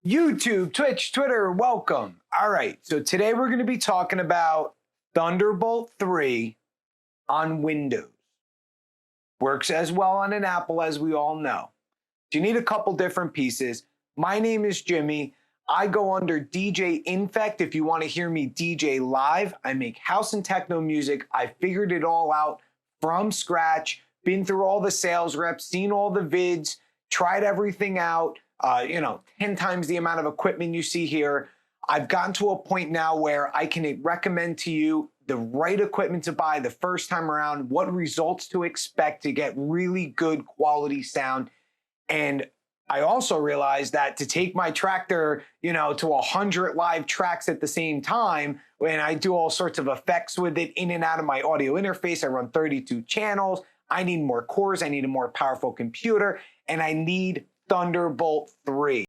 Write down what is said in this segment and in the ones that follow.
YouTube, Twitch, Twitter, welcome. All right, so today we're going to be talking about Thunderbolt 3 on Windows. Works as well on an Apple, as we all know. You need a couple different pieces. My name is Jimmy. I go under DJ Infect if you want to hear me DJ live. I make house and techno music. I figured it all out from scratch, been through all the sales reps, seen all the vids, tried everything out. 10 times the amount of equipment you see here. I've gotten to a point now where I can recommend to you the right equipment to buy the first time around, what results to expect to get really good quality sound. And I also realized that to take my tractor, to 100 live tracks at the same time, when I do all sorts of effects with it in and out of my audio interface, I run 32 channels. I need more cores. I need a more powerful computer, and I need Thunderbolt 3.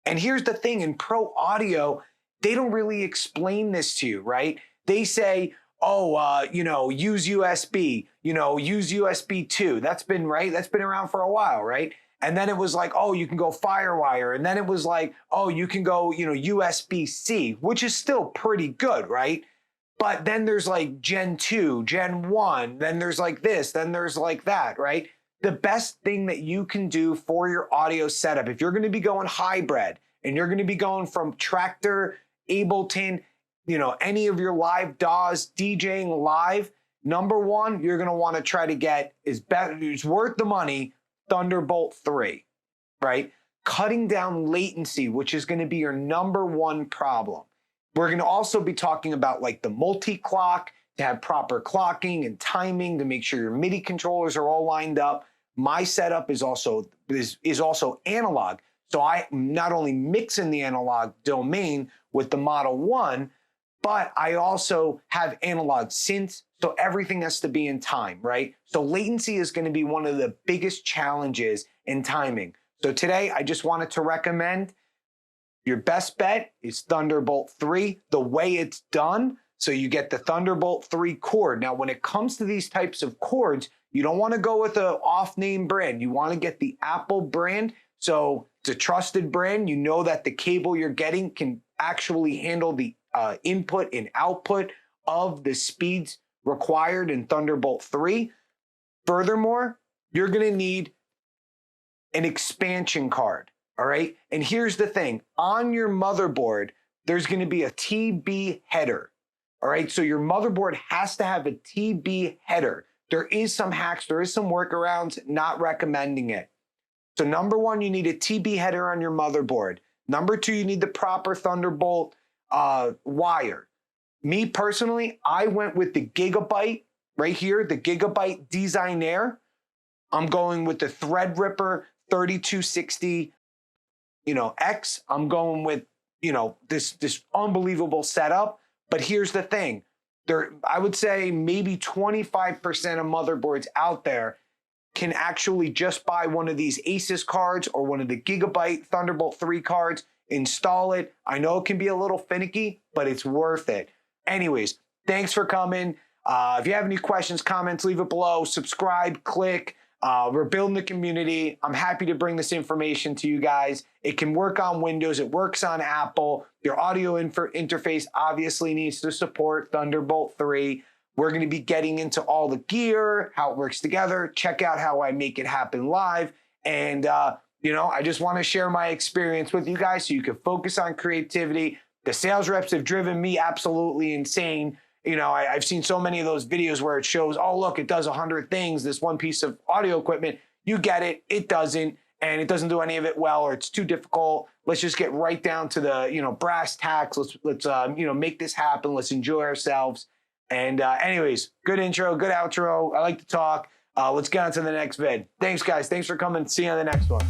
And here's the thing, in pro audio, they don't really explain this to you, right? They say, use USB, use USB 2. That's been around for a while, right? And then it was like, oh, you can go Firewire. And then it was like, oh, you can go, USB-C, which is still pretty good, right? But then there's like Gen 2, Gen 1, then there's like this, then there's like that, right? The best thing that you can do for your audio setup, if you're going to be going hybrid and you're going to be going from Tractor, Ableton, any of your live DAWs, DJing live, number one, you're going to want to try to get is worth the money, Thunderbolt 3, right? Cutting down latency, which is going to be your number one problem. We're going to also be talking about like the multi-clock to have proper clocking and timing to make sure your MIDI controllers are all lined up. My setup is also analog. So I not only mix in the analog domain with the Model 1, but I also have analog synths, so everything has to be in time, right? So latency is going to be one of the biggest challenges in timing. So today, I just wanted to recommend your best bet is Thunderbolt 3, the way it's done. So you get the Thunderbolt 3 cord. Now, when it comes to these types of cords, you don't want to go with an off-name brand. You want to get the Apple brand. So it's a trusted brand. You know that the cable you're getting can actually handle the input and output of the speeds required in Thunderbolt 3. Furthermore, you're going to need an expansion card, all right? And here's the thing. On your motherboard, there's going to be a TB header, all right? So your motherboard has to have a TB header. There is some hacks, there is some workarounds, not recommending it. So number one, you need a TB header on your motherboard. Number two, you need the proper Thunderbolt wire. Me personally, I went with the Gigabyte right here, the Gigabyte Designare. I'm going with the threadripper 3260, X. I'm going with, this unbelievable setup. But here's the thing. I would say maybe 25% of motherboards out there can actually just buy one of these Asus cards or one of the Gigabyte Thunderbolt 3 cards, install it. I know it can be a little finicky, but it's worth it. Anyways, thanks for coming. If you have any questions, comments, leave it below. Subscribe, click. We're building the community. I'm happy to bring this information to you guys. It can work on Windows. It works on Apple. Your audio interface obviously needs to support Thunderbolt 3. We're going to be getting into all the gear, how it works together. Check out how I make it happen live. And, I just want to share my experience with you guys so you can focus on creativity. The sales reps have driven me absolutely insane. I've seen so many of those videos where it shows, oh, look, it does 100 things, this one piece of audio equipment. You get it. It doesn't. And it doesn't do any of it well, or it's too difficult. Let's just get right down to the, brass tacks. Let's make this happen. Let's enjoy ourselves. And anyways, good intro, good outro. I like to talk. Let's get on to the next vid. Thanks, guys. Thanks for coming. See you on the next one.